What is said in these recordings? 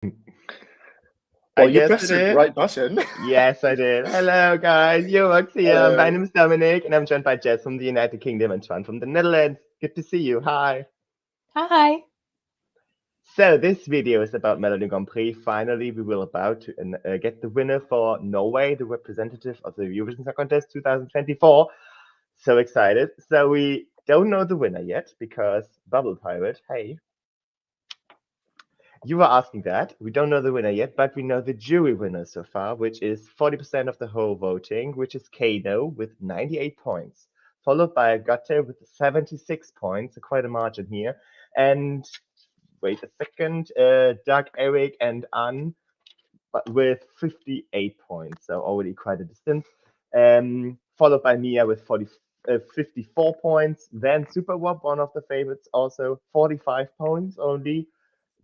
Well, I you guess pressed it the is. right button. Yes, I did. Hello, guys. Eurovoxx here. Hello. My name is Dominic, and I'm joined by Jess from the United Kingdom and Twan from the Netherlands. Good to see you. Hi. Hi. So this video is about Melody Grand Prix. Finally, we will about to get the winner for Norway, the representative of the Eurovision Song Contest 2024. So excited. So we don't know the winner yet because Bubble Pirate, hey. You were asking that. We don't know the winner yet, but we know the jury winner so far, which is 40% of the whole voting, which is KEiiNO with 98 points, followed by Goth with 76 points, so quite a margin here. And wait a second, Doug, Eric, and Anne with 58 points, so already quite a distance. Followed by Mia with 54 points. Then Super Rob, one of the favorites, also 45 points only.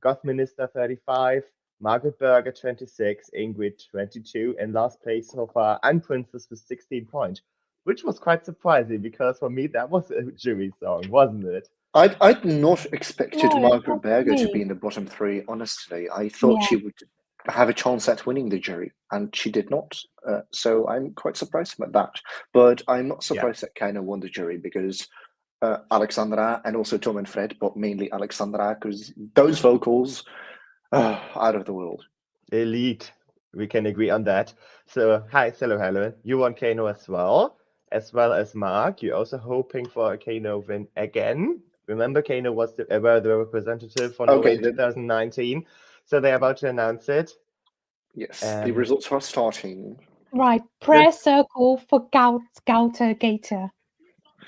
Goth Minister 35, Margaret Berger 26, Ingrid 22, and last place so far, Anne Princess with 16 points, which was quite surprising because for me that was a jury song, wasn't it? I'd not expected No, Margaret not Berger to me. be in the bottom three, honestly. I thought Yeah. she would have a chance at winning the jury, and she did not. So I'm quite surprised about that. But I'm not surprised that KEiiNO won the jury because Alexandra and also Tom and Fred, but mainly Alexandra, because those vocals out of the world. Elite. We can agree on that. So, hi, hello. You won KEiiNO as well as Mark. You're also hoping for a KEiiNO win again. Remember, KEiiNO was the representative for Norway in 2019. So they're about to announce it. Yes, the results are starting. Right, prayer circle for Gauta Gator.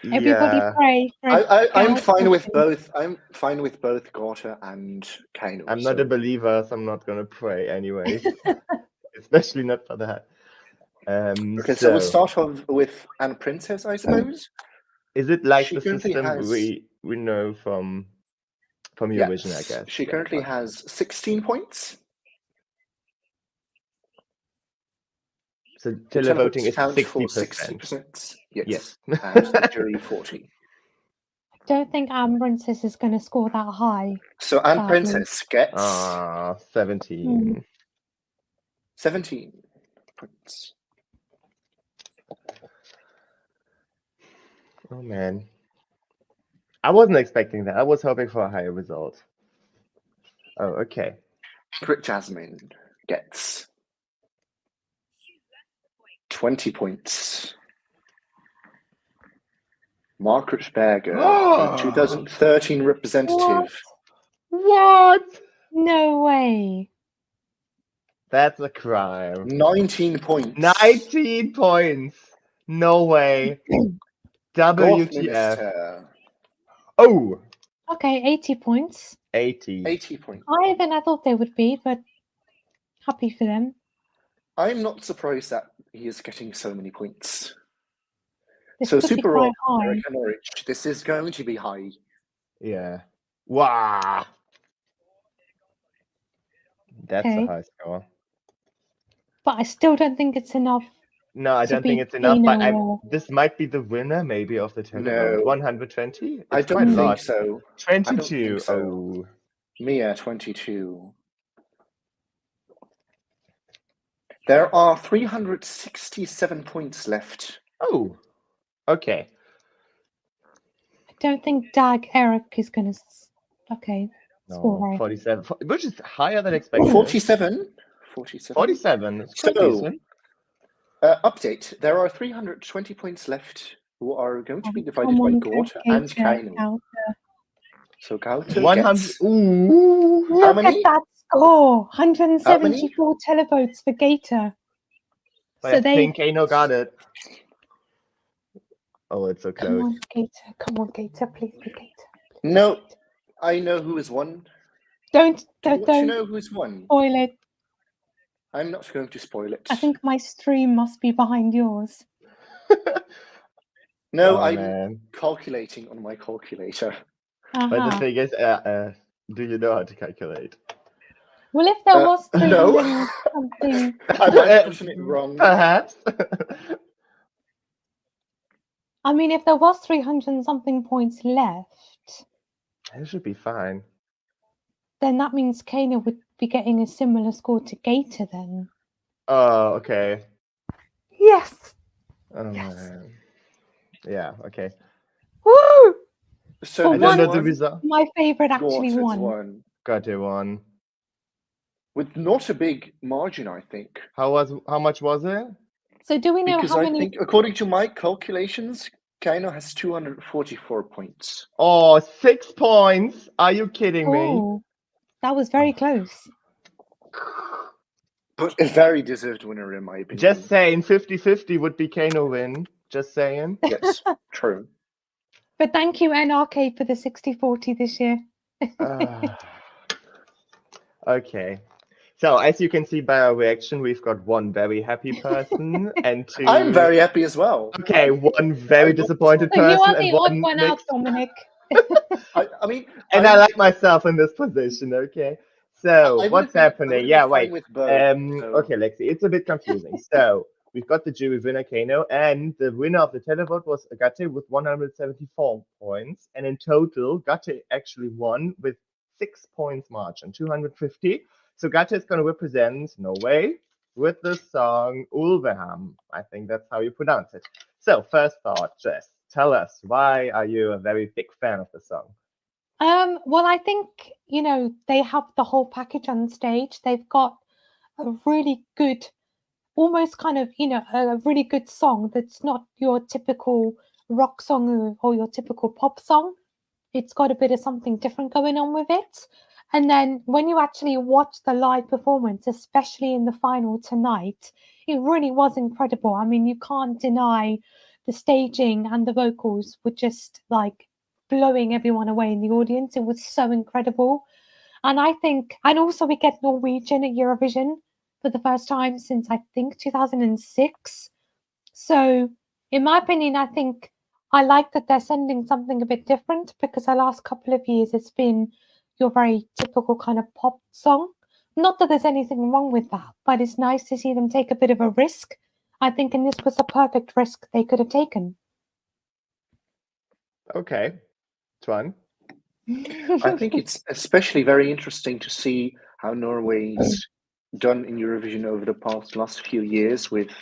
Everybody pray. I'm fine with both. I'm fine with both Gauta and KEiiNO. I'm not a believer, so I'm not gonna pray anyways. Especially not for that. Okay, so we'll start off with Anne Princess, I suppose. Is it like the system we know from Eurovision, I guess? She currently has 16 points. So televoting is 60%. Yes. Yes. And the jury 40. I don't think Anne Princess is going to score that high. So Anne Princess gets 17. 17 points. Oh man. I wasn't expecting that. I was hoping for a higher result. Oh, okay. Jasmine gets 20 points. Margaret Berger, the 2013 representative. What? No way. That's a crime. 19 points. 19 points. No way. Goth WTF. Minister. Oh. Okay, 80 points. 80 points. Higher than I thought they would be, but happy for them. I'm not surprised that he is getting so many points. This so Super Rob, Erika Norwich, this is going to be high. Yeah. Wow. That's a high score. But I still don't think it's enough. No, I don't think it's enough. But this might be the winner, maybe, of the Televote. 120? I don't think so. 22. Oh. Mia, 22. There are 367 points left. Oh. Okay. I don't think Dag Eric is going to. Okay. No, 47, which is higher than expected. 47. 47. It's quite decent. Update. There are 320 points left who are going to be divided by Gauta and KEiiNO. So Gauta 100. gets... Ooh. Look at that score. 174 televotes for Gator. So I think KEiiNO got it. Oh, it's so close. Come on, Gator. Please be Gator. No, I know who has won. Don't you know who's won? Spoil it. I'm not going to spoil it. I think my stream must be behind yours. No, I'm calculating on my calculator. But the thing is, do you know how to calculate? Well, if there was 300 something... I might have gotten it wrong. Perhaps. I mean, if there was 300 something points left... It should be fine. Then that means KEiiNO would be getting a similar score to Gator then. Oh, okay. Yes. Oh, Yes. man. Yeah, okay. Woo! So I For don't know once, the result. my favorite actually Goth has won. won Got it one. with not a big margin, I think. How much was it? So do we know Because how I many? think, according to my calculations, KEiiNO has 244 points. Oh, 6 points. Are you kidding me? Oh, that was very close. But a very deserved winner, in my opinion. Just saying 50-50 would be KEiiNO win. Just saying. Yes, true. But thank you, NRK, for the 60-40 this year. Okay. So as you can see by our reaction, we've got one very happy person and two. I'm very happy as well. Okay, one very disappointed So you person are the and odd one one out, mixed. Dominic. I mean, And I like myself in this position. Okay. So I would what's have been- I happening? would have Yeah, been fine wait. with both, so- Okay, Lexi, it's a bit confusing. So we've got the jury winner KEiiNO, and the winner of the televote was Gatte with 174 points. And in total, Gatte actually won with 6 points margin, 250. So Gatte is going to represent Norway with the song Ulveham. I think that's how you pronounce it. So first thought, Jess, tell us, why are you a very big fan of the song? Well, I think, you know, they have the whole package on stage. They've got a really good, almost kind of, you know, a really good song that's not your typical rock song or your typical pop song. It's got a bit of something different going on with it. And then when you actually watch the live performance, especially in the final tonight, it really was incredible. I mean, you can't deny the staging and the vocals were just like blowing everyone away in the audience. It was so incredible. And I think, and also we get Norwegian at Eurovision for the first time since I think 2006. So, in my opinion, I think I like that they're sending something a bit different because the last couple of years it's been your very typical kind of pop song. Not that there's anything wrong with that, but it's nice to see them take a bit of a risk. I think, and this was a perfect risk they could have taken. Okay, Tuan. I think it's especially very interesting to see how Norway's done in Eurovision over the last few years with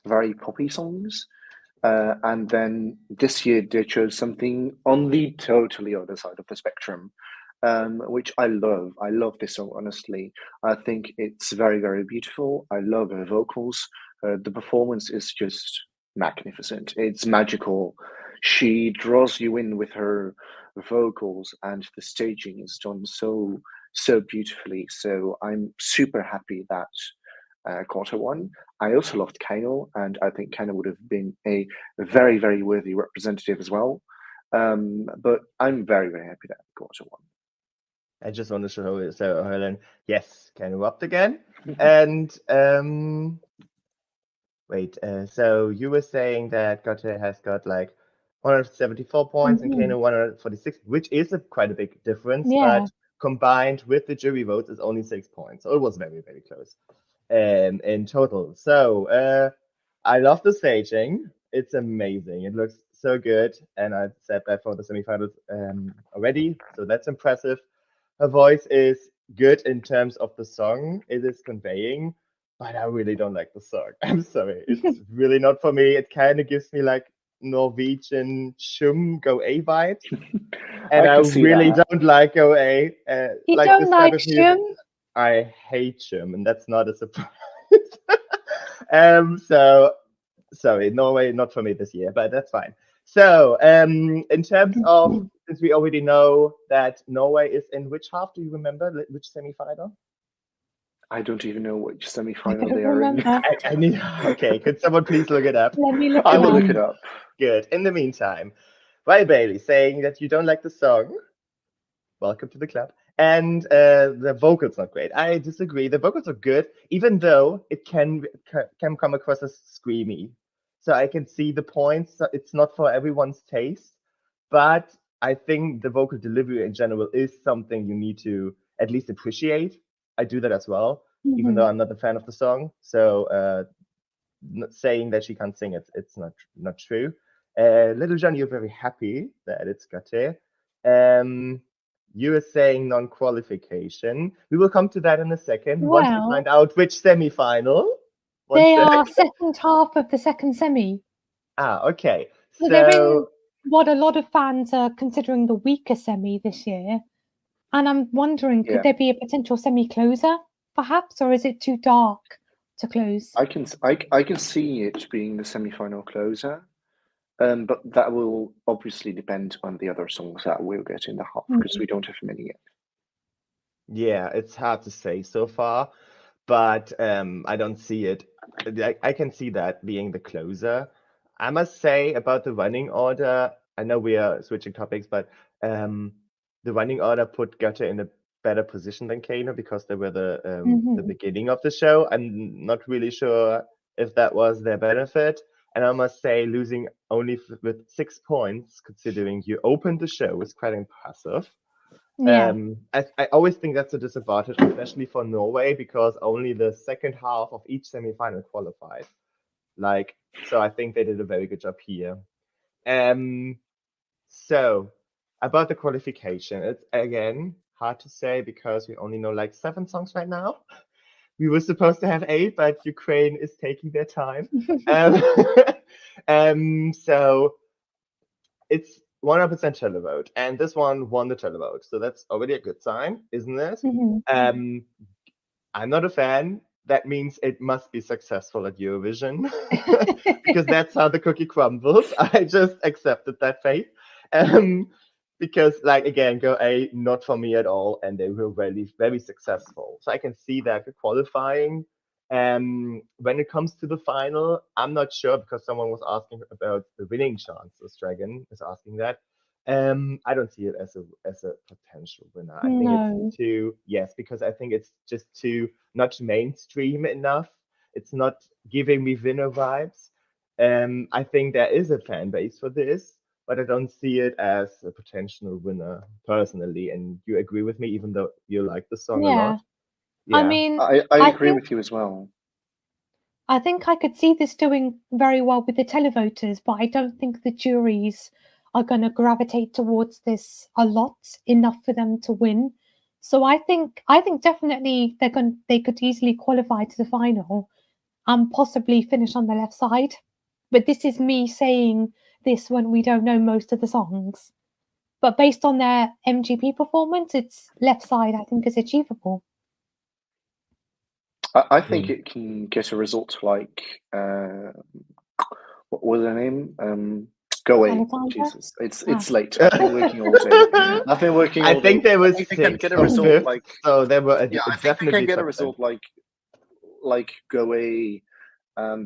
very poppy songs. And then this year they chose something on the totally other side of the spectrum, which I love. I love this song, honestly. I think it's very, very beautiful. I love her vocals. The performance is just magnificent. It's magical. She draws you in with her vocals, and the staging is done so beautifully. So I'm super happy that quarter one. I also loved KEiiNO, and I think KEiiNO would have been a very, very worthy representative as well. But I'm very, very happy that quarter one. I just want to show Helen, yes, KEiiNO upped again. And wait, so you were saying that Gatte has got like 174 points and KEiiNO 146, which is quite a big difference, Yeah. but combined with the jury votes is only 6 points. So it was very, very close in total. So I love the staging. It's amazing. It looks so good. And I said that for the semifinals already. So that's impressive. Her voice is good in terms of the song it is conveying, but I really don't like the song. I'm sorry. It's really not for me. It kind of gives me like Norwegian Shum Go A vibes. And I really don't like Go A. You like don't this like type of music. Shum? I hate Shum, and that's not a surprise. So sorry, Norway, not for me this year, but that's fine. So in terms of, since we already know that Norway is in which half, do you remember which semifinal? I don't even know which semifinal they are in. I need, okay, could someone please look it up? Let me look I will look it up. Good. In the meantime, Ray Bailey saying that you don't like the song. Welcome to the club. And the vocals not great. I disagree. The vocals are good, even though it can come across as screamy. So I can see the points. It's not for everyone's taste, but I think the vocal delivery in general is something you need to at least appreciate. I do that as well, even though I'm not a fan of the song. So saying that she can't sing, it's not true. Little John, you're very happy that it's Gatte. You are saying non-qualification. We will come to that in a second. Once we Well, find out which semi-final. they are second half of the second semi. Okay. So they're in what a lot of fans are considering the weaker semi this year. And I'm wondering, could there be a potential semi-closer, perhaps, or is it too dark to close? I can see it being the semi-final closer, but that will obviously depend on the other songs that we'll get in the half, because we don't have many yet. Yeah, it's hard to say so far, but I don't see it. I can see that being the closer. I must say about the running order, I know we are switching topics, but the running order put Goethe in a better position than KEiiNO because they were the beginning of the show. I'm not really sure if that was their benefit. And I must say, losing only with 6 points, considering you opened the show, is quite impressive. Yeah. I always think that's a disadvantage, especially for Norway, because only the second half of each semi-final qualified. So I think they did a very good job here. So about the qualification, it's again hard to say because we only know like 7 songs right now. We were supposed to have 8, but Ukraine is taking their time. So it's 100% televote, and this one won the televote, so that's already a good sign, isn't it? I'm not a fan. That means it must be successful at Eurovision because that's how the cookie crumbles. I just accepted that fate. Because, like, again, GOA, not for me at all, and they were really very successful. So I can see that qualifying. When it comes to the final, I'm not sure because someone was asking about the winning chances. Dragon is asking that. I don't see it as a potential winner. I think it's too, because I think it's just too not mainstream enough. It's not giving me winner vibes. I think there is a fan base for this, but I don't see it as a potential winner personally. And you agree with me, even though you like the song a lot? Yeah. I mean, I agree with you as well. I think I could see this doing very well with the televoters, but I don't think the juries are going to gravitate towards this a lot enough for them to win. So I think definitely they could easily qualify to the final and possibly finish on the left side. But this is me saying this when we don't know most of the songs. But based on their MGP performance, it's left side I think is achievable. I think it can get a result like what was her name? Go away, Jesus! It's late. I've been working all day. I've been working all day. I think there was I think 6 I can get a result like so there were I think definitely I can get a result like Go away,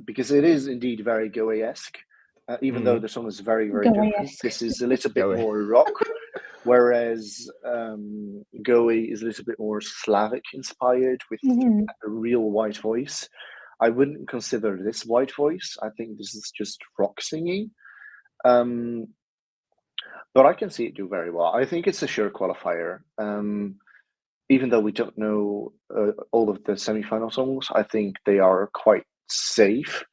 because it is indeed very Go away-esque. Even though the song is very, very different. This is a little bit more rock, whereas Go away is a little bit more Slavic inspired with a real white voice. I wouldn't consider this white voice. I think this is just rock singing. But I can see it do very well. I think it's a sure qualifier. Even though we don't know all of the semi-final songs, I think they are quite safe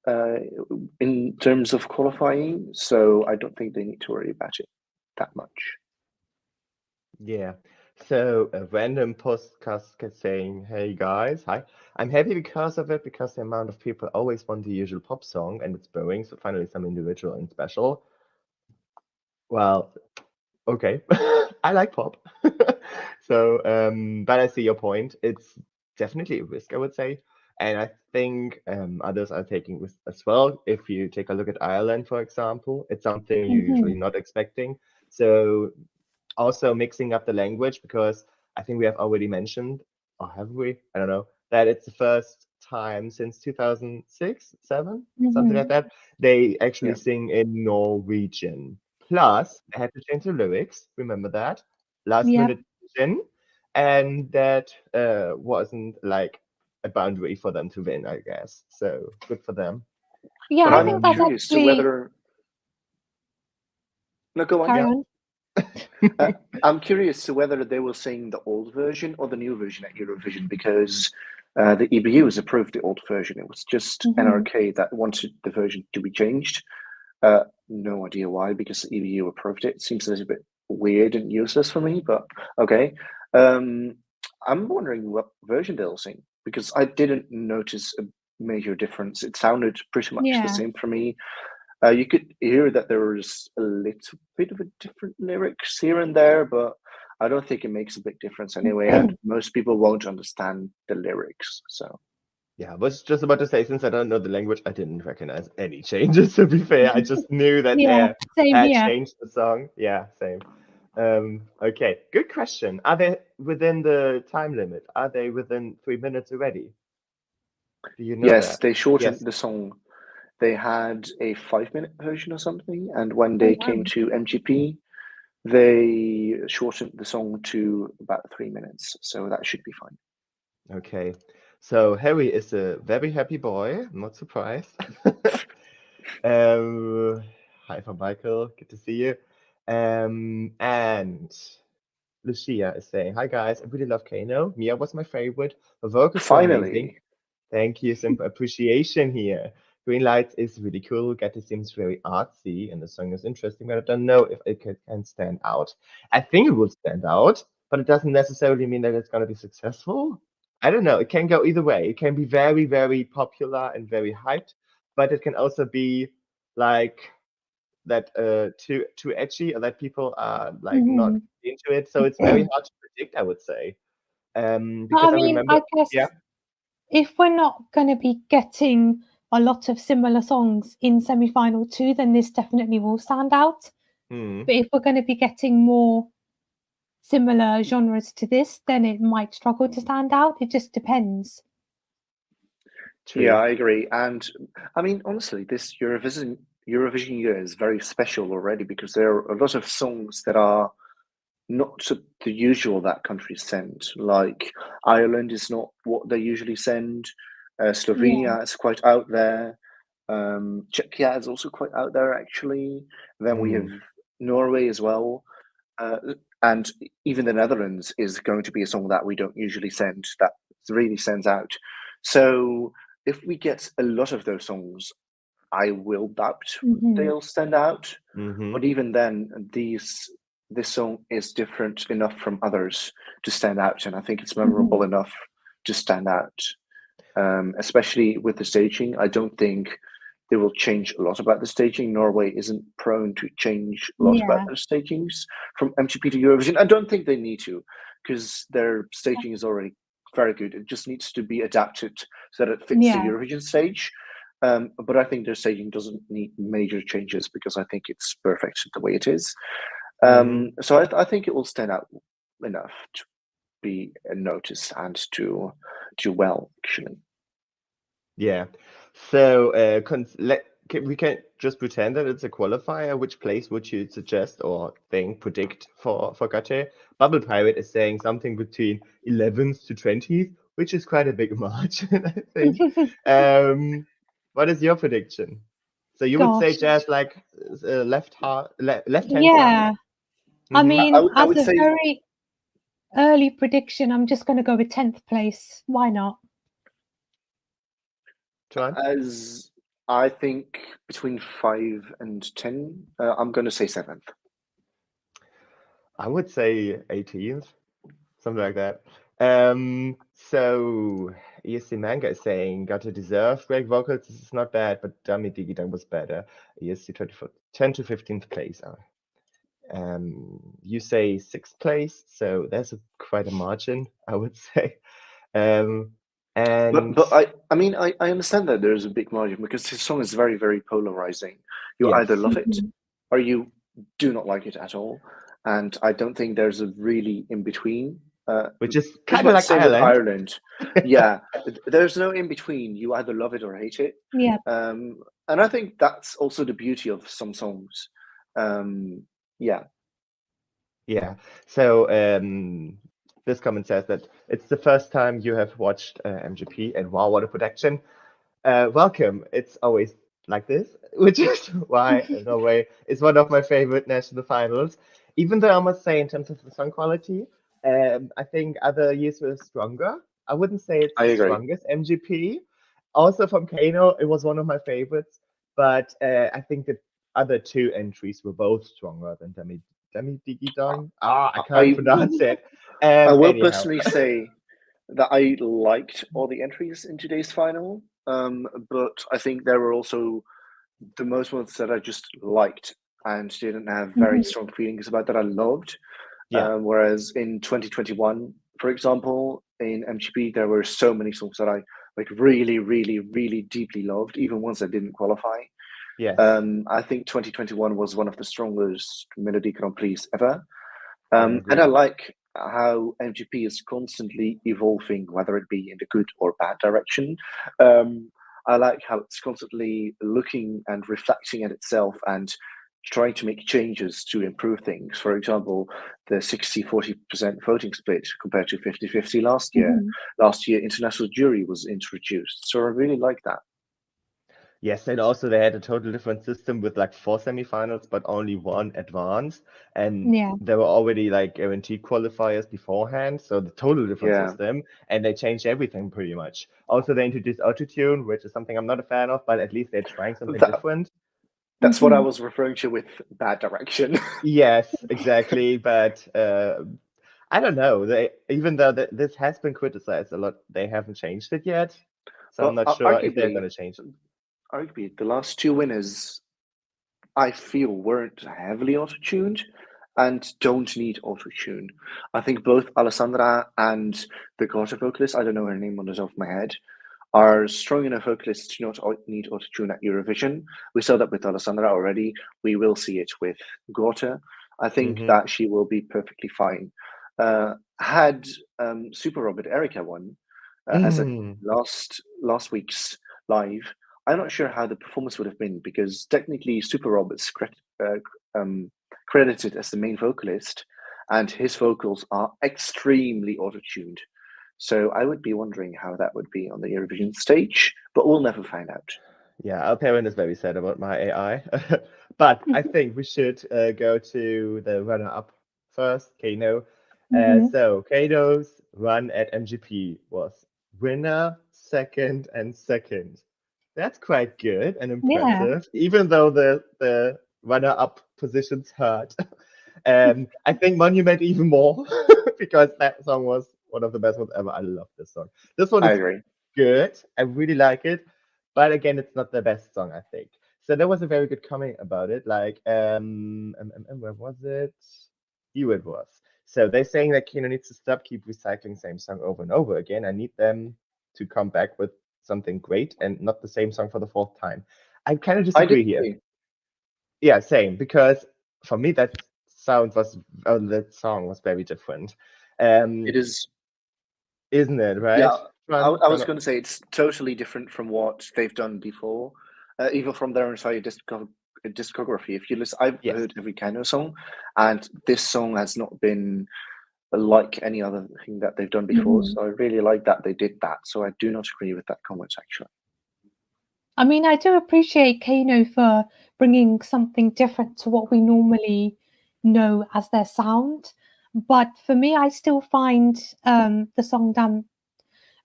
in terms of qualifying. So I don't think they need to worry about it that much. Yeah. So a random podcast saying, "Hey guys, hi. I'm happy because of it, because the amount of people always want the usual pop song and it's boring. So finally some individual and special." Well, okay. I like pop. So, but I see your point. It's definitely a risk, I would say. And I think others are taking risks as well. If you take a look at Ireland, for example, it's something you're usually not expecting. So also mixing up the language, because I think we have already mentioned, or have we? I don't know, that it's the first time since 2006, 7, something like that, they actually sing in Norwegian. Plus, they had to change the lyrics. Remember that? Last minute decision. And that wasn't like a boundary for them to win, I guess. So good for them. Yeah, but I think that's curious actually... to whether. No, go on. Carry on. I'm curious to whether they will sing the old version or the new version at Eurovision, because the EBU has approved the old version. It was just NRK that wanted the version to be changed. No idea why, because the EBU approved it. It seems a little bit weird and useless for me, but okay. I'm wondering what version they'll sing because I didn't notice a major difference. It sounded pretty much the Yeah. same for me. You could hear that there was a little bit of a different lyrics here and there, but I don't think it makes a big difference anyway. And most people won't understand the lyrics. So Yeah, I was just about to say, since I don't know the language, I didn't recognize any changes, to be fair. I just knew that Yeah, they same had here. changed the song. Yeah, same. Okay, good question. Are they within the time limit? Are they within 3 minutes already? Do you know yes, that? they shortened Yes. the song. They had a 5 minute version or something, and when Oh, they wow. came to MGP, they shortened the song to about 3 minutes. So that should be fine. Okay. So Harry is a very happy boy. I'm not surprised. Hi from Michael. Good to see you. And Lucia is saying, "Hi guys, I really love KEiiNO. Mia was my favorite. Her work is so amazing. Finally, Thank you. Some appreciation here. Green Lights is really cool. Getty seems very artsy, and the song is interesting, but I don't know if it can stand out. I think it will stand out, but it doesn't necessarily mean that it's going to be successful. I don't know. It can go either way. It can be very, very popular and very hyped, but it can also be like that too edgy or that people are like not Mhm. into it. So it's very hard to predict, I would say. But Because I I mean, remember, I guess yeah. if we're not going to be getting a lot of similar songs in semi-final 2, then this definitely will stand out. Hmm. But if we're going to be getting more similar genres to this, then it might struggle to stand out. It just depends. True. yeah, I agree. And I mean, honestly, this Eurovision year is very special already because there are a lot of songs that are not the usual that countries send. Like Ireland is not what they usually send. Yeah. Slovenia is quite out there. Czechia is also quite out there actually. Then we have Norway as well. And even the Netherlands is going to be a song that we don't usually send that really stands out. So if we get a lot of those songs, I will doubt Mhm. they'll stand out. Mm-hmm. But even then, this song is different enough from others to stand out, and I think it's memorable enough to stand out. Especially with the staging, I don't think they will change a lot about the staging. Norway isn't prone to change a lot about Yeah. their stagings from MGP to Eurovision. I don't think they need to, because their staging is already very good. It just needs to be adapted so that it fits the Yeah. Eurovision stage. But I think their staging doesn't need major changes because I think it's perfect the way it is. So I think it will stand out enough to be noticed and to do well, actually. Yeah. So we can just pretend that it's a qualifier. Which place would you suggest or predict for Gatte? Bubble Pirate is saying something between 11th to 20th, which is quite a big margin, I think. What is your prediction? So you would say Gosh. just like left hand side? Yeah. I mean, I as would a say very early prediction, I'm just going to go with 10th place. Why not? John? as I think between 5 and 10. I'm going to say 7th. I would say 18th, something like that. So ESC Manga is saying, got to deserve great vocals. This is not bad, but Dummy Digital was better. ESC 10 to 15th place. You say 6th place, so there's quite a margin, I would say. And But I mean I understand that there's a big margin because this song is very, very polarizing. You yes, either love it or you do not like it at all. And I don't think there's a really in between. which is Pretty kind of much like same with Ireland. Ireland. Yeah, there's no in between. You either love it or hate it. Yeah. And I think that's also the beauty of some songs. Yeah. Yeah. So this comment says that it's the first time you have watched MGP, and wow, what a production! Welcome. It's always like this, which is why Norway is one of my favorite national finals. Even though I must say, in terms of the song quality, I think other years were stronger. I wouldn't say it's I the agree. strongest MGP. Also from KEiiNO, it was one of my favorites, but I think the other two entries were both stronger than Dami Digi Dong. I I can't pronounce it. I will Anyhow. personally say that I liked all the entries in today's final, but I think there were also the most ones that I just liked and didn't have very strong feelings about that I loved. Yeah. Whereas in 2021, for example, in MGP, there were so many songs that I like really, really, really deeply loved, even ones that didn't qualify. Yes. I think 2021 was one of the strongest Melody Grand Prix ever. I And agree. I like how MGP is constantly evolving, whether it be in the good or bad direction. I like how it's constantly looking and reflecting at itself and trying to make changes to improve things. For example, the 60-40% voting split compared to 50-50 last year. Last year, international jury was introduced. So I really like that. Yes, and also they had a total different system with like 4 semifinals, but only 1 advanced. And there were already like guaranteed qualifiers beforehand. So the total different system. And they changed everything pretty much. Also, they introduced autotune, which is something I'm not a fan of, but at least they're trying something different. That's what I was referring to with bad direction. Yes, exactly. But I don't know. Even though this has been criticized a lot, they haven't changed it yet. So I'm not sure if they're going to change it. Arguably, the last 2 winners, I feel, weren't heavily auto-tuned and don't need auto-tune. I think both Alessandra and the Goth vocalist, I don't know her name on the top of my head, are strong enough vocalists to not need auto-tune at Eurovision. We saw that with Alessandra already. We will see it with Goth. I think that she will be perfectly fine. Had Super Rob and Erika won as a last week's live, I'm not sure how the performance would have been because technically Super Rob is credited as the main vocalist, and his vocals are extremely auto-tuned. So I would be wondering how that would be on the Eurovision stage, but we'll never find out. Yeah, our parent is very sad about my AI. But I think we should go to the runner-up first, KEiiNO. So KEiiNO's run at MGP was winner, second, and second. That's quite good and impressive, even though the runner-up positions hurt. I think Monument even more because that song was one of the best ones ever. I love this song. This one is good. I really like it. But again, it's not the best song, I think. So there was a very good comment about it. Like, where was it? Here it was. So they're saying that KEiiNO needs to stop, keep recycling same song over and over again. I need them to come back with something great and not the same song for the 4th time. I kind of disagree here. Yeah, same. Because for me, that song was very different. It is, isn't it? Right? Yeah, I was going to say it's totally different from what they've done before, even from their entire discography. If you listen, I've heard every KEiiNO song, and this song has not been like any other thing that they've done before. So I really like that they did that. So I do not agree with that comment, actually. I mean, I do appreciate KEiiNO for bringing something different to what we normally know as their sound. But for me, I still find the song Dami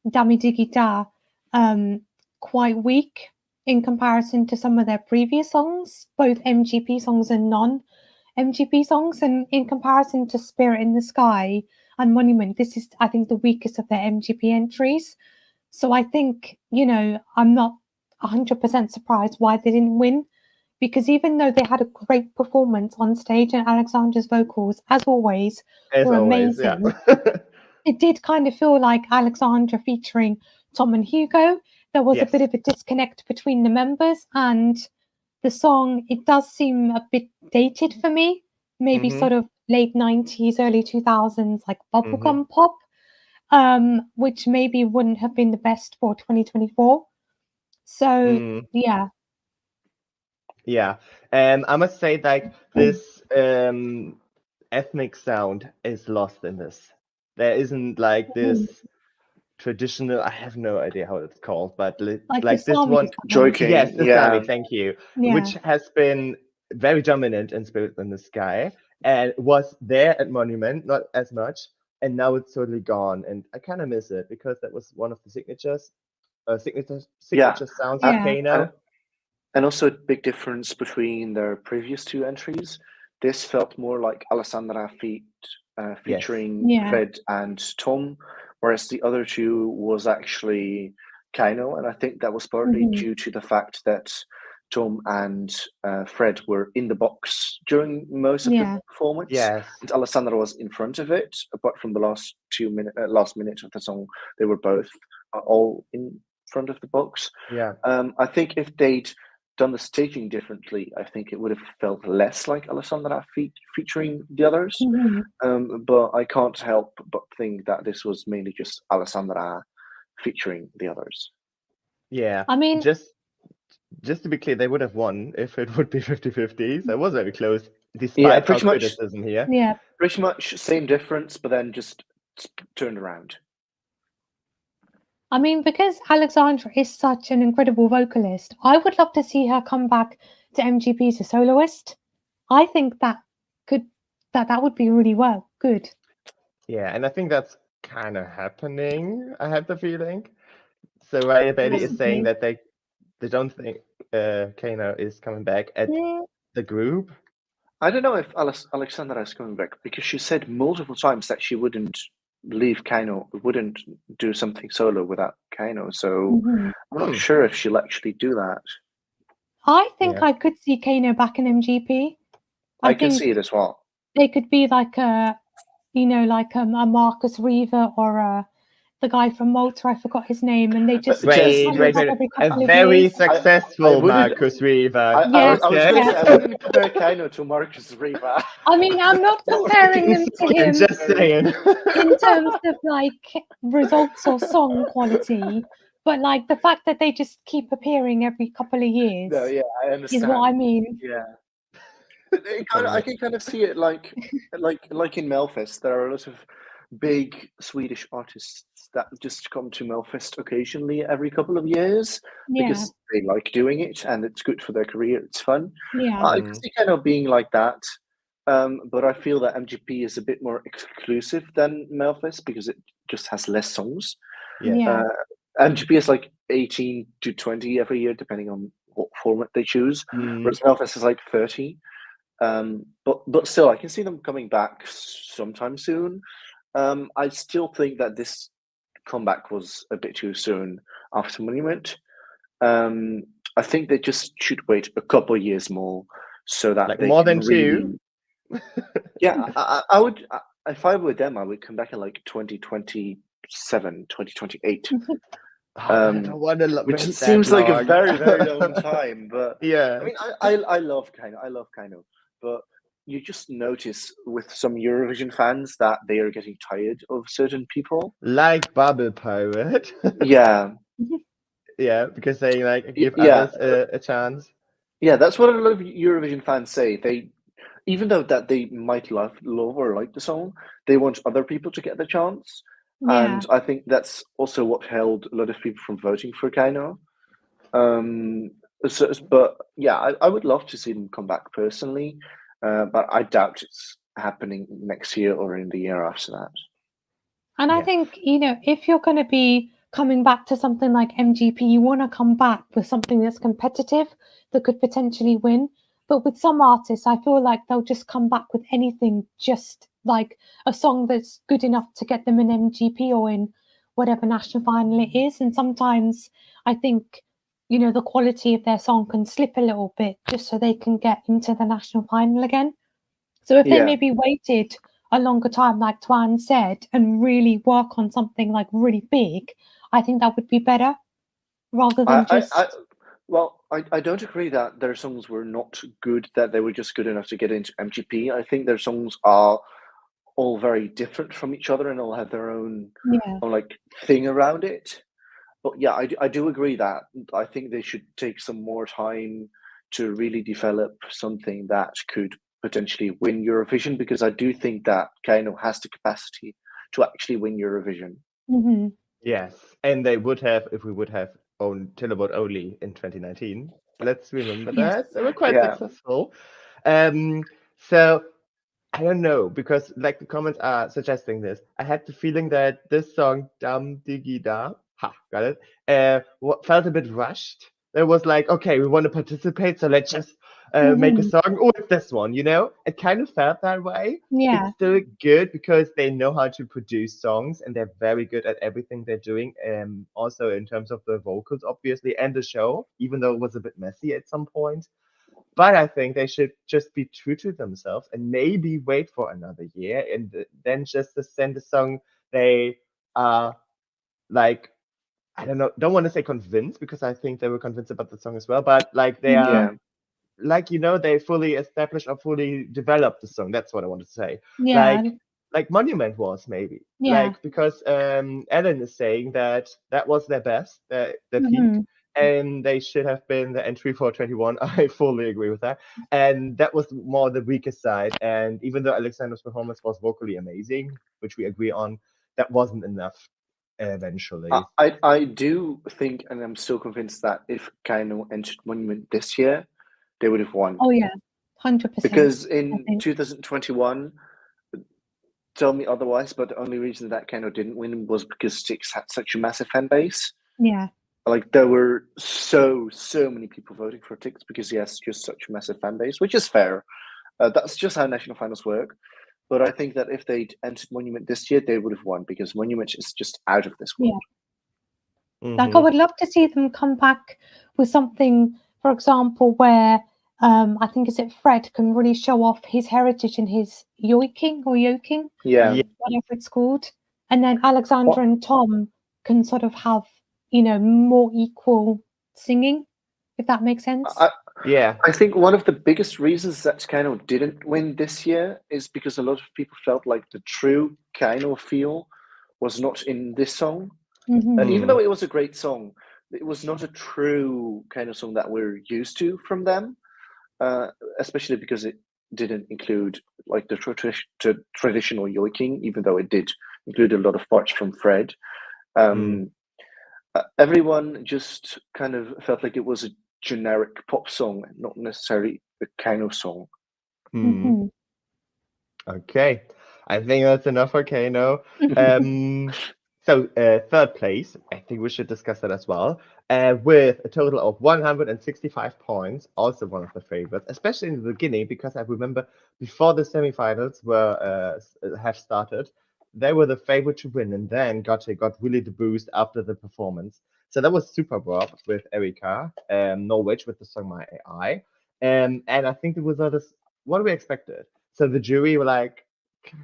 Digi Da quite weak in comparison to some of their previous songs, both MGP songs and non-MGP songs. And in comparison to Spirit in the Sky and Monument, this is, I think, the weakest of their MGP entries. So I think, I'm not 100% surprised why they didn't win, because even though they had a great performance on stage and Alexandra's vocals, as always, were amazing, it did kind of feel like Alexandra featuring Tom and Hugo. There was a bit of a disconnect between the members, and the song, it does seem a bit dated for me, maybe sort of late 90s, early 2000s, like bubblegum pop, which maybe wouldn't have been the best for 2024. So yeah. I must say, like, this ethnic sound is lost in this. There isn't like this traditional, I have no idea how it's called, but like this one, Joking, yes, the Sami, thank you, which has been very dominant in Spirit in the Sky and was there at Monument, not as much, and now it's totally gone, and I kind of miss it because that was one of the signature sounds of KEiiNO. And also a big difference between their previous 2 entries. this felt more like Alessandra featuring Yeah. Fred and Tom, whereas the other two was actually KEiiNO, and I think that was partly due to the fact that Tom and Fred were in the box during most of the performance, Yes. and Alessandra was in front of it. Apart from the last minute of the song, they were both all in front of the box. Yeah. I think if they'd done the staging differently, I think it would have felt less like Alessandra featuring the others. But I can't help but think that this was mainly just Alessandra featuring the others. Yeah. I mean, just to be clear, they would have won if it would be 50-50. So it was very close, despite pretty our much, criticism here. Yeah. Pretty much same difference, but then just turned around. I mean, because Alexandra is such an incredible vocalist, I would love to see her come back to MGP as a soloist. I think that would be really good. Yeah, and I think that's kind of happening. I have the feeling. So Raya Bailey is saying that they don't think KEiiNO is coming back at the group. I don't know if Alexandra is coming back, because she said multiple times that she wouldn't leave KEiiNO, wouldn't do something solo without KEiiNO. So I'm not sure if she'll actually do that. I think I could see KEiiNO back in MGP. I can see it as well. They could be like a Marcus Reaver or the guy from Malta. I forgot his name, and they just wait. A very successful Marcus Reaver. I wouldn't compare KEiiNO to Marcus Reaver. I mean, I'm not comparing them to him. I'm just saying. In terms of like results or song quality, but like the fact that they just keep appearing every couple of years. No, yeah, I understand. Is what I mean. Yeah. I can kind of see it like in Melfest. There are a lot of big Swedish artists that just come to Melfest occasionally every couple of years because they like doing it and it's good for their career. It's fun. I can see KEiiNO being like that, but I feel that MGP is a bit more exclusive than Melfest because it just has less songs. MGP is like 18 to 20 every year, depending on what format they choose, whereas Melfest is like 30. But still, I can see them coming back sometime soon. I still think that this comeback was a bit too soon after Monument. I think they just should wait a couple of years more so that like they more can than really... 2. Yeah, I would. If I were them, I would come back in like 2027, 2028. I don't want to which seems like a very, very long time, but yeah, I mean, I love KEiiNO. I love KEiiNO, but you just notice with some Eurovision fans that they are getting tired of certain people, like Bubble Pirate. Yeah, because they like give others a chance. Yeah, that's what a lot of Eurovision fans say. They, even though that they might love or like the song, they want other people to get the chance. And I think that's also what held a lot of people from voting for KEiiNO. But yeah, I would love to see them come back personally, but I doubt it's happening next year or in the year after that. And I think, if you're going to be coming back to something like MGP, you want to come back with something that's competitive that could potentially win. But with some artists, I feel like they'll just come back with anything, just like a song that's good enough to get them in MGP or in whatever national final it is. And sometimes I think, the quality of their song can slip a little bit just so they can get into the national final again. So if they maybe waited a longer time, like Twan said, and really work on something like really big, I think that would be better rather than I don't agree that their songs were not good, that they were just good enough to get into MGP. I think their songs are all very different from each other and all have their own like thing around it. But yeah, I do agree that I think they should take some more time to really develop something that could potentially win Eurovision, because I do think that KEiiNO has the capacity to actually win Eurovision. Mm-hmm. Yes, and they would have if we would have owned Televote only in 2019. Let's remember that. They were quite successful. So I don't know, because like the comments are suggesting this. I had the feeling that this song Dam Digi Da, got it, felt a bit rushed There was like, okay, we want to participate, so let's just make a song. Oh, it's this one, you know? It kind of felt that way. Yeah. It's still good because they know how to produce songs and they're very good at everything they're doing. Also in terms of the vocals, obviously, and the show, even though it was a bit messy at some point. But I think they should just be true to themselves and maybe wait for another year and then just to send a song they are like, I don't want to say convinced because I think they were convinced about the song as well, but like they are Yeah. like, you know, they fully established or fully developed the song. That's what I want to say. Yeah. Like Monument was maybe. Yeah. Like because Ellen is saying that that was their best, their peak, and they should have been the entry for 21. I fully agree with that. And that was more the weakest side. And even though Alexander's performance was vocally amazing, which we agree on, that wasn't enough eventually. I do think, and I'm still convinced that if KEiiNO entered Monument this year, they would have won. Oh yeah, 100%. Because in 2021, tell me otherwise, but the only reason that KEiiNO didn't win was because Styx had such a massive fan base. Yeah. Like there were so many people voting for Styx because he has just such a massive fan base, which is fair. That's just how national finals work. But I think that if they'd entered Monument this year, they would have won because Monument is just out of this world. Yeah. Like I would love to see them come back with something, for example, where I think is it Fred can really show off his heritage and his yoiking, Yeah. whatever it's called, and then Alexandra and Tom can sort of have, you know, more equal singing, if that makes sense. I think one of the biggest reasons that KEiiNO didn't win this year is because a lot of people felt like the true KEiiNO feel was not in this song. Even though it was a great song, it was not a true kind of song that we're used to from them, especially because it didn't include like the traditional yoiking, even though it did include a lot of parts from Fred. Everyone just kind of felt like it was a generic pop song, not necessarily a KEiiNO song. Okay, I think that's enough for KEiiNO. So third place, I think we should discuss that as well, with a total of 165 points, also one of the favorites, especially in the beginning, because I remember before the semifinals were have started, they were the favorite to win, and then got really the boost after the performance. So that was Super Rob with Erika, Norway with the song My AI, and I think the results what we expected. So the jury were like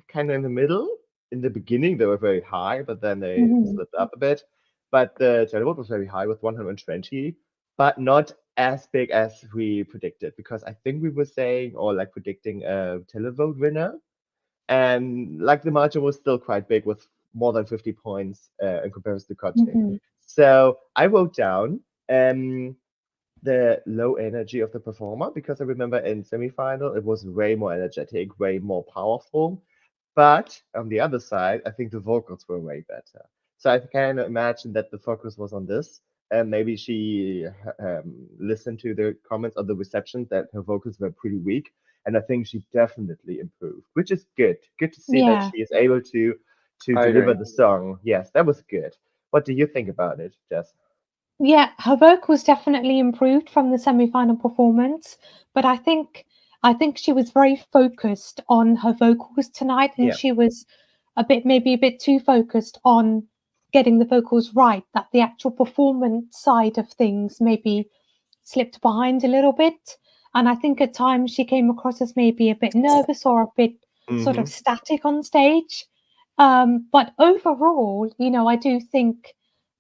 kind of in the middle. In the beginning, they were very high, but then they slipped up a bit. But the Televote was very high with 120, but not as big as we predicted, because I think we were saying or like predicting a Televote winner, and like the margin was still quite big with more than 50 points in comparison to Kotte. So I wrote down the low energy of the performer, because I remember in semifinal it was way more energetic, way more powerful. But on the other side, I think the vocals were way better. So I can imagine that the focus was on this, and maybe she listened to the comments or the reception that her vocals were pretty weak, and I think she definitely improved, which is good. Good to see that she is able to deliver the song. Yes, that was good. What do you think about it, Jess? Yeah, her vocals definitely improved from the semi-final performance, but I think she was very focused on her vocals tonight, and she was maybe a bit too focused on getting the vocals right, that the actual performance side of things maybe slipped behind a little bit. And I think at times she came across as maybe a bit nervous or a bit sort of static on stage. But overall, you know, I do think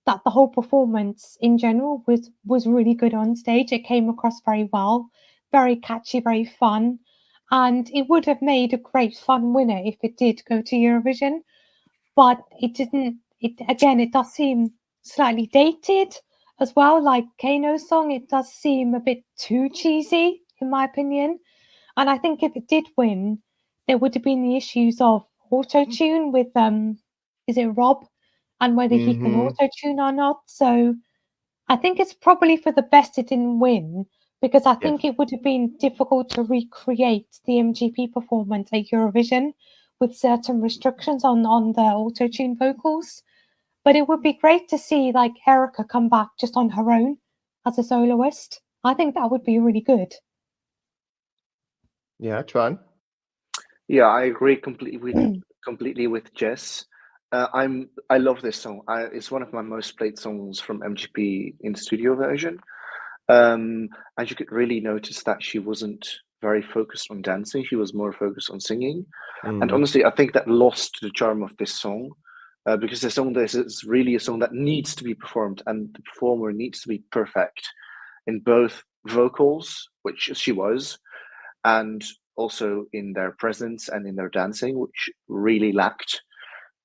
that the whole performance in general was really good on stage. It came across very well, very catchy, very fun, and it would have made a great fun winner if it did go to Eurovision, but it didn't. It does seem slightly dated as well, like KEiiNO's song. It does seem a bit too cheesy, in my opinion. And I think if it did win, there would have been the issues of auto-tune with is it Rob, and whether he can auto-tune or not. So I think it's probably for the best it didn't win, because I think it would have been difficult to recreate the MGP performance at Eurovision with certain restrictions on the auto-tune vocals. But it would be great to see like Erika come back just on her own as a soloist. I think that would be really good. Yeah, Tron. Yeah, I agree completely with Jess. I love this song. It's one of my most played songs from MGP in studio version. And you could really notice that she wasn't very focused on dancing. She was more focused on singing. And honestly, I think that lost the charm of this song, because the song is really a song that needs to be performed, and the performer needs to be perfect in both vocals, which she was, and also in their presence and in their dancing, which really lacked.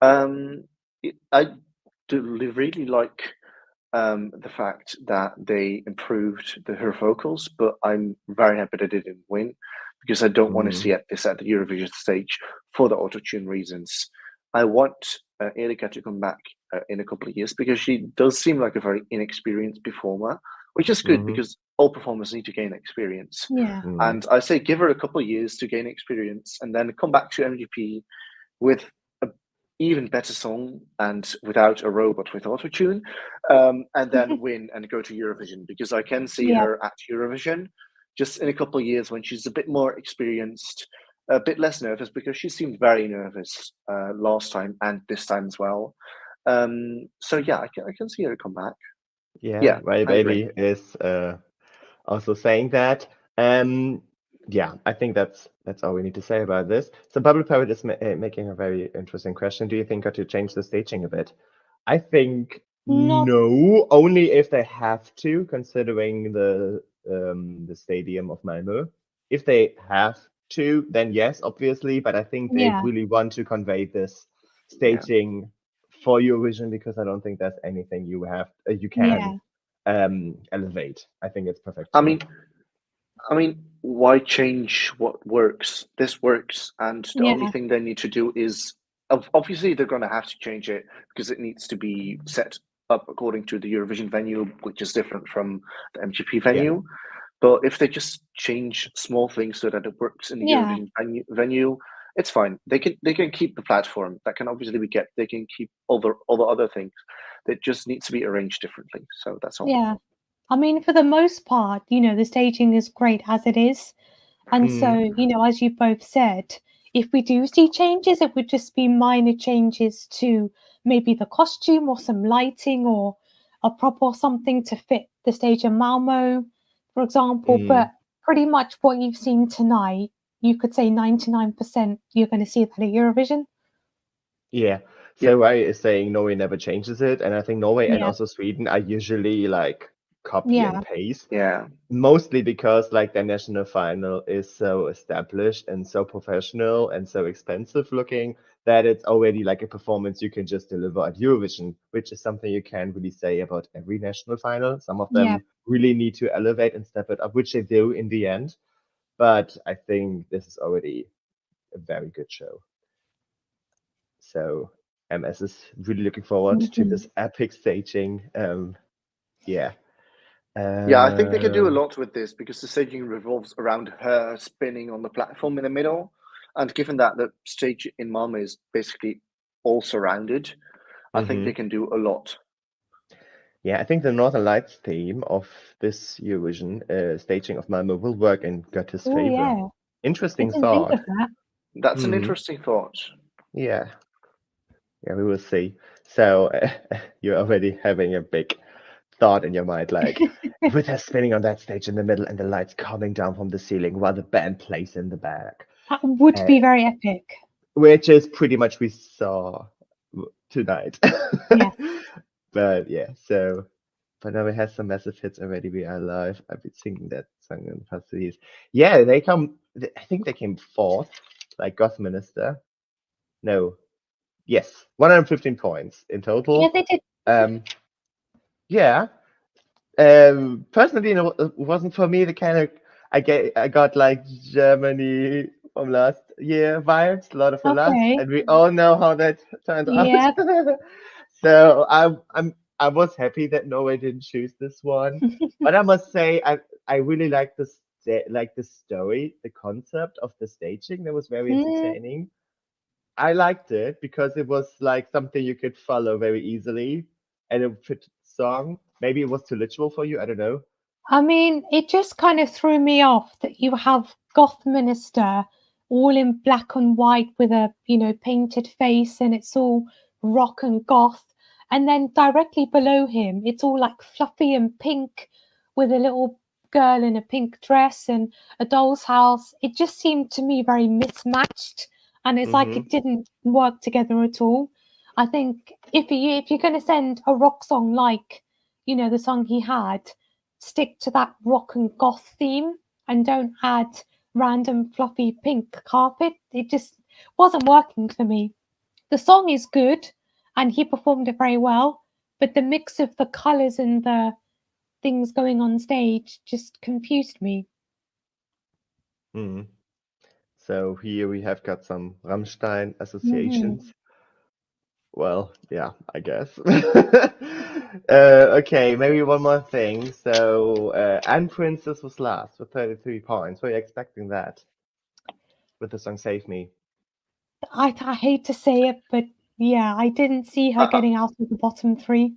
I do really like the fact that they improved her vocals, but I'm very happy they didn't win, because I don't want to see this at the Eurovision stage for the autotune reasons. I want Erika to come back in a couple of years, because she does seem like a very inexperienced performer, which is good because all performers need to gain experience. Yeah. And I say give her a couple of years to gain experience and then come back to MGP with an even better song and without a robot with autotune, and then win and go to Eurovision, because I can see her at Eurovision just in a couple of years when she's a bit more experienced, a bit less nervous, because she seemed very nervous last time and this time as well. So yeah, I can see her come back. Yeah, my I agree. baby is also saying that. Yeah, I think that's all we need to say about this. So Bubble Poet is making a very interesting question. Do you think got to change the staging a bit? I think no, only if they have to, considering the stadium of Malmö. If they have to, then yes, obviously. But I think they really want to convey this staging for Eurovision, because I don't think there's anything you can elevate. I think it's perfect. I mean, why change what works? This works, and the only thing they need to do is, obviously they're going to have to change it, because it needs to be set up according to the Eurovision venue, which is different from the MGP venue. But if they just change small things so that it works in the Eurovision venue, it's fine. They can keep the platform. That can obviously be kept. They can keep all the other things. That just needs to be arranged differently. So that's all. Yeah. I mean, for the most part, the staging is great as it is. And so, as you both said, if we do see changes, it would just be minor changes to maybe the costume or some lighting or a prop or something to fit the stage in Malmö, for example. But pretty much what you've seen tonight, you could say 99% you're going to see that at Eurovision. Yeah. So I is saying Norway never changes it, and I think Norway and also Sweden are usually like copy and paste. Yeah. Mostly because like their national final is so established and so professional and so expensive looking that it's already like a performance you can just deliver at Eurovision, which is something you can't really say about every national final. Some of them really need to elevate and step it up, which they do in the end. But I think this is already a very good show. So MS is really looking forward to this epic staging. Yeah, I think they can do a lot with this, because the staging revolves around her spinning on the platform in the middle. And given that the stage in Malmö is basically all surrounded, I think they can do a lot. Yeah, I think the Northern Lights theme of this Eurovision staging of Malmö will work in Goethe's favor. Yeah. Interesting I didn't thought. think of that. That's an interesting thought. Yeah. Yeah, we will see. So you're already having a big thought in your mind, like with her spinning on that stage in the middle and the lights coming down from the ceiling while the band plays in the back. That would be very epic. Which is pretty much we saw tonight. Yeah. But yeah, so but now we have some massive hits already. We are live. I've been singing that song in the past 2 years. Yeah, I think they came fourth, like Goth Minister. No. Yes, 115 points in total. Yeah, they did. Yeah. Personally, it wasn't for me the kind of I got like Germany from last year vibes, a lot of the last, and we all know how that turned out. So I was happy that Norway didn't choose this one, but I must say I really like the story, the concept of the staging. That was very entertaining. I liked it because it was like something you could follow very easily, and it fit the song. maybe it was too literal for you. I don't know. I mean, it just kind of threw me off that you have Goth Minister all in black and white with a, painted face, and it's all rock and goth. And then directly below him, it's all like fluffy and pink with a little girl in a pink dress and a doll's house. It just seemed to me very mismatched, and it's like it didn't work together at all. I think if you're going to send a rock song like, the song he had, stick to that rock and goth theme and don't add random fluffy pink carpet. It just wasn't working for me. The song is good and he performed it very well, but the mix of the colors and the things going on stage just confused me. So here we have got some Rammstein associations. Well, yeah, I guess. Okay, maybe one more thing. So, and Princess was last with 33 points. Were you expecting that with the song Save Me? I hate to say it, but yeah, I didn't see her getting out of the bottom 3.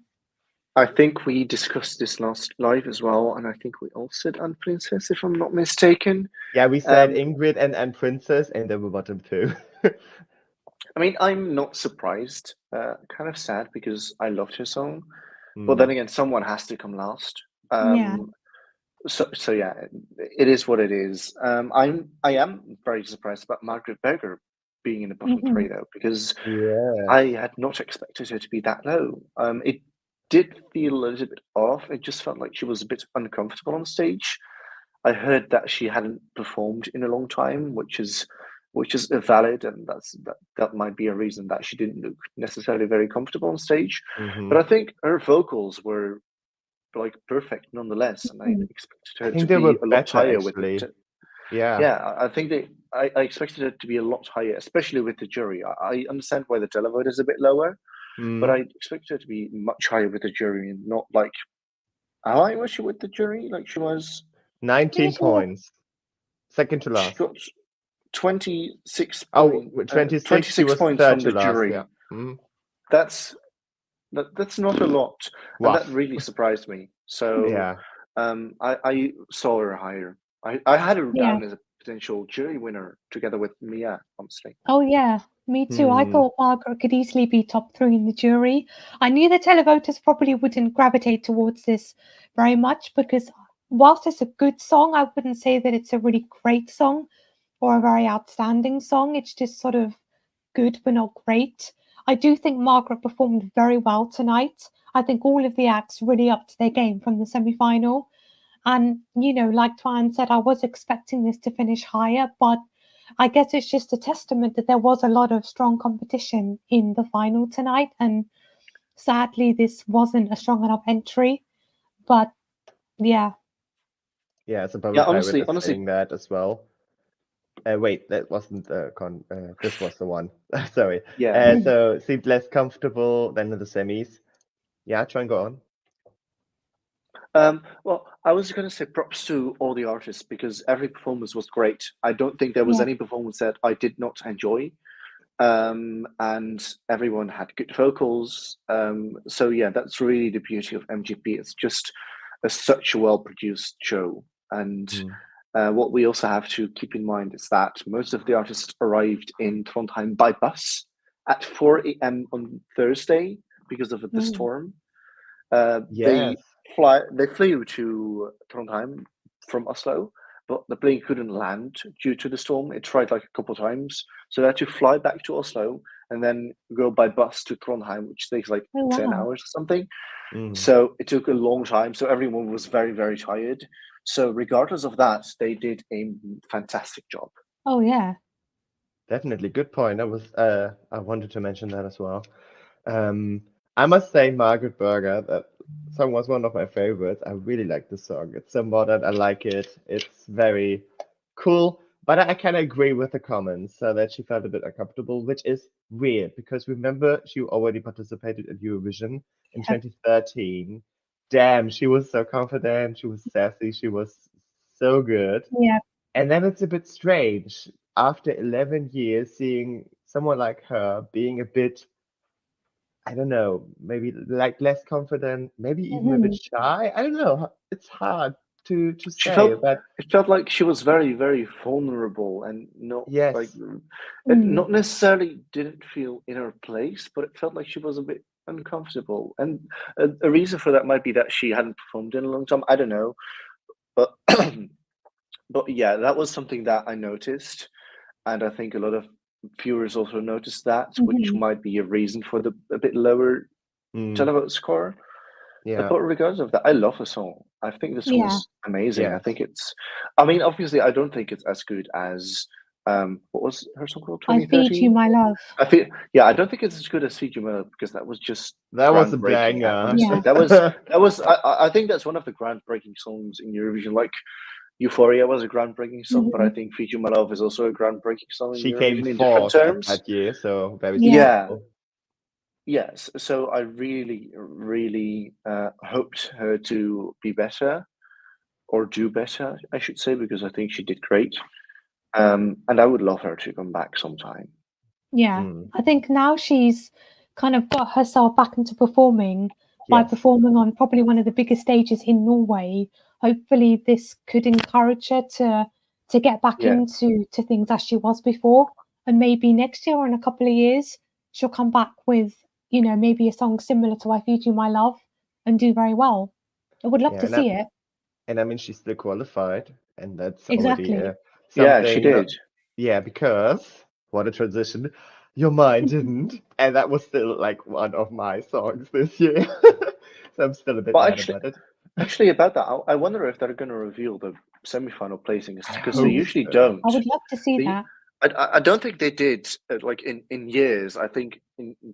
I think we discussed this last live as well, and I think we all said Anne Princess, if I'm not mistaken. Yeah, we said Ingrid and Princess, and they were bottom 2. I mean, I'm not surprised. Kind of sad because I loved her song, but then again, someone has to come last. Yeah. So yeah, it is what it is. I am very surprised about Margaret Berger being in the bottom 3 though, because I had not expected her to be that low. It did feel a little bit off. It just felt like she was a bit uncomfortable on stage. I heard that she hadn't performed in a long time, which is valid, and that might be a reason that she didn't look necessarily very comfortable on stage. But I think her vocals were like perfect nonetheless, and I expected her to be a lot higher with it. Yeah, I think I expected it to be a lot higher, especially with the jury. I understand why the televote is a bit lower, but I expected it to be much higher with the jury and not like how high was she with the jury? Like she was 19 points, second to she last. got 26 Oh, points. 26. She was points third from to the last. jury. Yeah. That's not a lot, and Wow. that really surprised me. So Yeah. I saw her higher. I had her Yeah. down as a potential jury winner together with Mia, honestly. Oh yeah, me too. I thought Margaret could easily be top 3 in the jury. I knew the televoters probably wouldn't gravitate towards this very much because whilst it's a good song, I wouldn't say that it's a really great song or a very outstanding song. It's just sort of good but not great. I do think Margaret performed very well tonight. I think all of the acts really upped their game from the semi-final. And, like Twan said, I was expecting this to finish higher, but I guess it's just a testament that there was a lot of strong competition in the final tonight. And sadly, this wasn't a strong enough entry. But yeah. Yeah, it's a public honestly, saying that as well. Wait, that wasn't this was the one. Sorry. Yeah. So it seemed less comfortable than in the semis. Yeah, try and go on. Well, I was going to say props to all the artists because every performance was great. I don't think there was any performance that I did not enjoy. And everyone had good vocals. So yeah, that's really the beauty of MGP. It's just such a well-produced show. And what we also have to keep in mind is that most of the artists arrived in Trondheim by bus at 4 a.m. on Thursday because of the storm. They flew to Trondheim from Oslo, but the plane couldn't land due to the storm. It tried like a couple of times, so they had to fly back to Oslo and then go by bus to Trondheim, which takes like 10 hours or something. So it took a long time. So everyone was very, very tired. So regardless of that, they did a fantastic job. Oh yeah, definitely good point. I wanted to mention that as well. I must say, Margaret Berger, that song was one of my favorites. I really like the song. It's so modern. I like it. It's very cool. But I kind of agree with the comments that she felt a bit uncomfortable, which is weird because remember, she already participated in Eurovision in 2013. Damn, she was so confident. She was sassy. She was so good. Yeah. And then it's a bit strange after 11 years seeing someone like her being a bit I don't know, maybe like less confident, maybe even a bit Mhm. shy. I don't know. It's hard to She say, felt but it felt like she was very, very vulnerable and not like yes, it Mm. not necessarily didn't feel in her place, but it felt like she was a bit uncomfortable. And a reason for that might be that she hadn't performed in a long time. I don't know, but but yeah, that was something that I noticed, and I think a lot of viewers also noticed that, which Mhm. might be a reason for the a bit lower mm, televote score. yeah, But regardless of that, I love the song. I think the song Yeah. is amazing. I yes, think it's, I mean, obviously, I don't think it's as good as, what was her song called? I feed you 2013? my love. I feel, yeah, I don't think it's as good as Feed You Mother because that was just that was a groundbreaking, I want to banger. say. Yeah. I think that's one of the groundbreaking songs in Eurovision. Like, Euphoria was a groundbreaking song, but I Mhm. think Feed You My Love is also a groundbreaking song in She came Eurovision in different fourth at terms. that year, so very Yeah. Yeah, successful. yes. So I really, really hoped her to be better or do better, I should say, because I think she did great. And I would love her to come back sometime. Yeah. Mm, I think now she's kind of got herself back into performing by yes, performing on probably one of the biggest stages in Norway. Hopefully, this could encourage her to get back Yeah. into things as she was before, and maybe next year or in a couple of years she'll come back with maybe a song similar to "I Feed You My Love" and do very well. I would love yeah, to see it. and I mean she's still qualified, and that's already Exactly. Yeah, she something. did. Yeah, because what a transition. Your mind didn't, and that was still like one of my songs this year. So I'm still a bit But mad about it. actually, about that, I wonder if they're going to reveal the semi-final placings I because they hope usually so. don't. I would love to see They, that. I don't think they did. Like in years, I think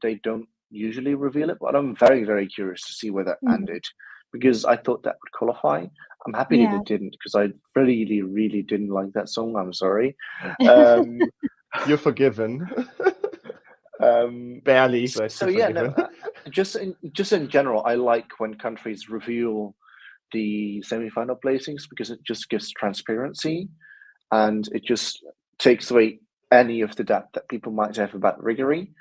they don't usually reveal it. But I'm very, very curious to see where that Mm. ended because I thought that would qualify. I'm happy that Yeah. it didn't because I really, really didn't like that song. I'm sorry. Um, You're forgiven. um, Barely, but so you're yeah, no. forgiven. Just in general, I like when countries reveal the semi-final placings because it just gives transparency and it just takes away any of the doubt that people might have about riggery.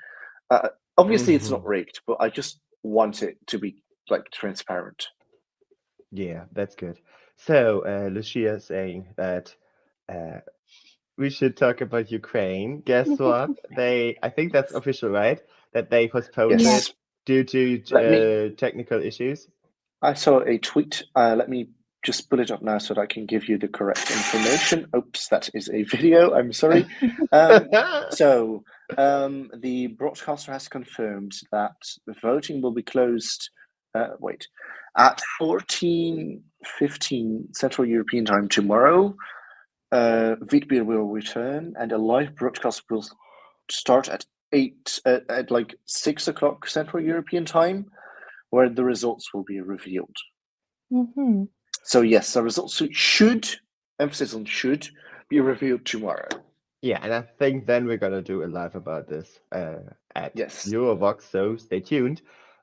Obviously, it's Hmm. not rigged, but I just want it to be like transparent. Yeah, that's good. So, Lucia saying that uh, we should talk about Ukraine. Guess what? I think that's official, right? That they postponed Yeah. it Yes. due to Let me. technical issues. I saw a tweet. Let me just pull it up now so that I can give you the correct information. Oops, that is a video. I'm sorry. Um, so the broadcaster has confirmed that the voting will be closed. Wait, at 14:15 Central European Time tomorrow. Vitbir will return, and a live broadcast will start at at like 6 o'clock Central European Time, where the results will be revealed. Hmm. So yes, the results should, emphasis on should, be revealed tomorrow. Yeah, and I think then we're gonna do a live about this at Yes. Eurovoxx, so stay tuned.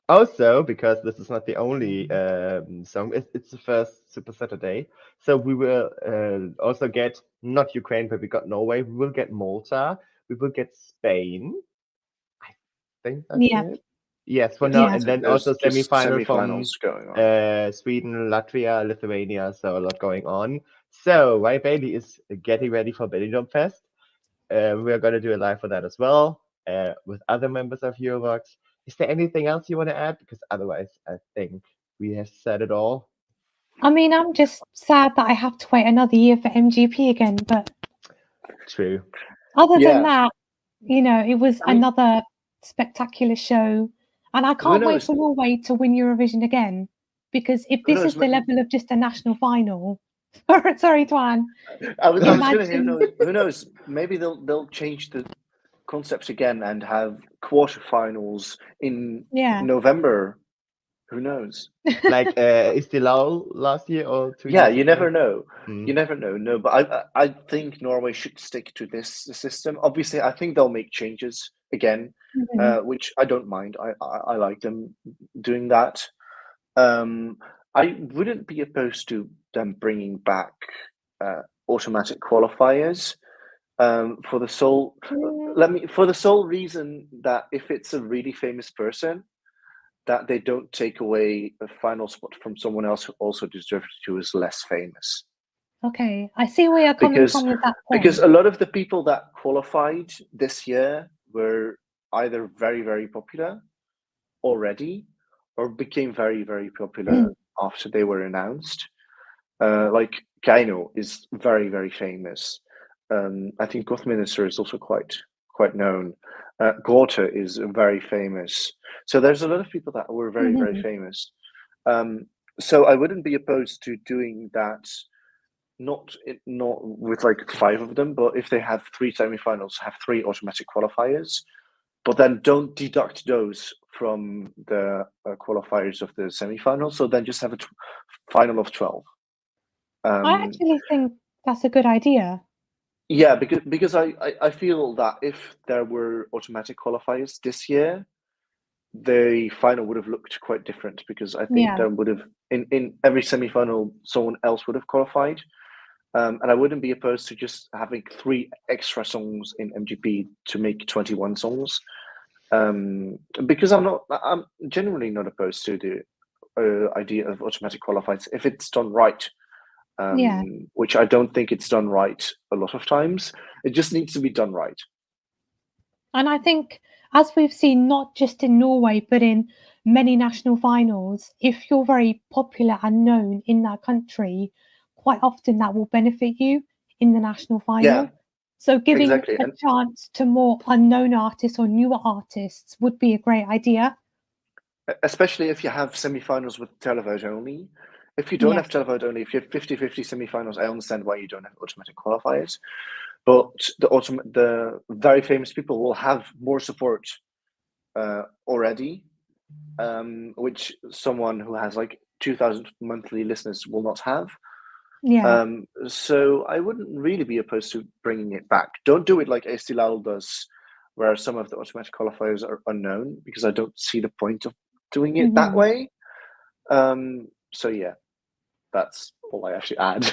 Also, because this is not the only song, it's the first Super Saturday, so we will also get not Ukraine, but we got Norway. We will get Malta. We will get Spain. I think that's Yeah. it. Yes, for Yes, now, Yeah. and that's it. then also There's just semi-final from semi-finals going on. Sweden, Latvia, Lithuania, so a lot going on. So, White Bailey is getting ready for Benidorm Fest. We are going to do a live for that as well with other members of Eurovoxx. Is there anything else you want to add? Because otherwise, I think we have said it all. I mean, I'm just sad that I have to wait another year for MGP again, but True. other than Yeah, that, it was I mean, another spectacular show, and I who can't wait knows? for Norway to win Eurovision again, because if Who this knows? is the level of just a national final, sorry, Tuan, I was going to say, imagine, who knows? Maybe they'll change the concept again and have quarterfinals in yeah, November. Who knows? Like Istilal last year or 2 years Yeah, you ago. never know. Mm. You never know. No, but I think Norway should stick to this system. Obviously, I think they'll make changes again, mhm, which I don't mind. I like them doing that. Um, I wouldn't be opposed to them bringing back automatic qualifiers for the sole mm, for the sole reason that if it's a really famous person, that they don't take away a final spot from someone else who also deserves it, who is less famous. Okay, I see where you're coming from with that point. Because a lot of the people that qualified this year were either very, very popular already or became very, very popular after they were announced. Like KEiiNO is very, very famous. I think Goth Minister is also quite known. Goth is very famous. So there's a lot of people that were very, very famous. So I wouldn't be opposed to doing that. Not with like 5 of them, but if they have 3 semifinals, have 3 automatic qualifiers, but then don't deduct those from the qualifiers of the semifinals. So then just have a final of 12. I actually think that's a good idea. Yeah, because I feel that if there were automatic qualifiers this year, the final would have looked quite different, because I think there would have in every semifinal someone else would have qualified. And I wouldn't be opposed to just having 3 extra songs in MGP to make 21 songs, because I'm generally not opposed to the idea of automatic qualifiers if it's done right, which I don't think it's done right a lot of times. It just needs to be done right. And I think, as we've seen, not just in Norway, but in many national finals, if you're very popular and known in that country, quite often that will benefit you in the national final. Yeah, so giving exactly. a chance to more unknown artists or newer artists would be a great idea. Especially if you have semifinals with Televote only. If you don't have Televote only, if you have 50-50 semifinals, I understand why you don't have automatic qualifiers. But the very famous people will have more support already, which someone who has like 2,000 monthly listeners will not have. So I wouldn't really be opposed to bringing it back. Don't do it like Estilal does, where some of the automatic qualifiers are unknown, because I don't see the point of doing it that way. So yeah, that's all I actually add.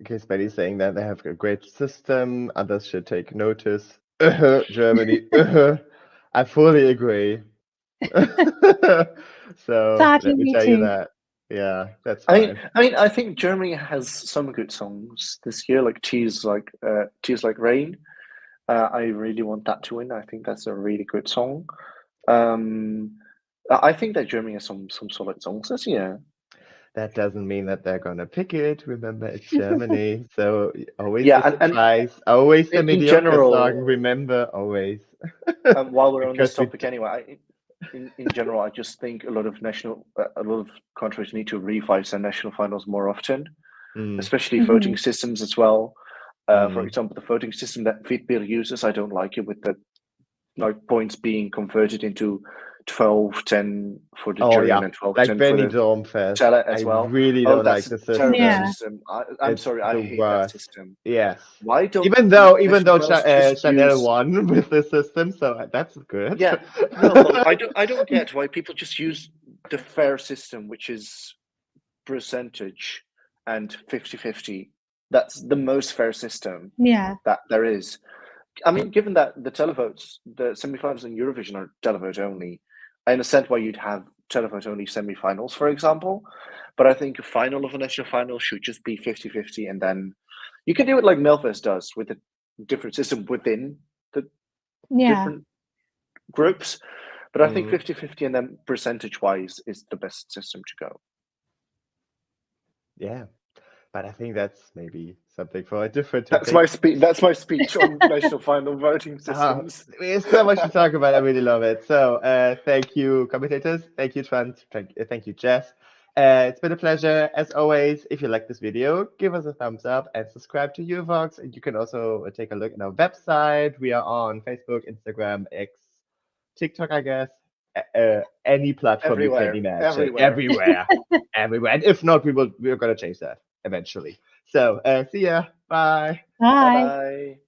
Okay, Spenny's saying that they have a great system. Others should take notice. Germany. I fully agree. So Sadly, let me tell you that. Yeah, that's fine. I think Germany has some good songs this year, like Tears Like Rain. I really want that to win. I think that's a really good song. I think that Germany has some solid songs this year. That doesn't mean that they're gonna pick it. Remember, it's Germany, so always Yeah, a surprise. Always the mediocre general, song. Remember, always. While we're on this topic, anyway, in general, I just think a lot of countries need to revise their national finals more often, especially voting systems as well. For example, the voting system that Vitbir uses, I don't like it, with the points being converted into 12-10 for the jury and then 12-10 like for Benny the Dormfest. tele as well. I really don't like the system. System. I'm sorry, I hate that system. Yes. Why don't even though Chanel won with the system, so that's good. Yeah, no, but I don't get why people just use the fair system, which is percentage and 50-50. That's the most fair system that there is. I mean, given that the televotes, the semifinals in Eurovision are televote only, I understand why you'd have televote only semifinals, for example. But I think a final of a national final should just be 50-50, and then you can do it like Melfest does, with a different system within the different groups. But I think 50-50 and then percentage-wise is the best system to go. Yeah. But I think that's maybe something for a different topic. That's my speech on national final voting systems. There's so much to talk about. I really love it. So thank you, commentators. Thank you, Trent. Thank you, Jess. It's been a pleasure. As always, if you like this video, give us a thumbs up and subscribe to Eurovoxx. And you can also take a look at our website. We are on Facebook, Instagram, X, TikTok, I guess. Any platform you can imagine. Everywhere. And if not, we're going to change that eventually. So see ya. Bye. Bye. Bye.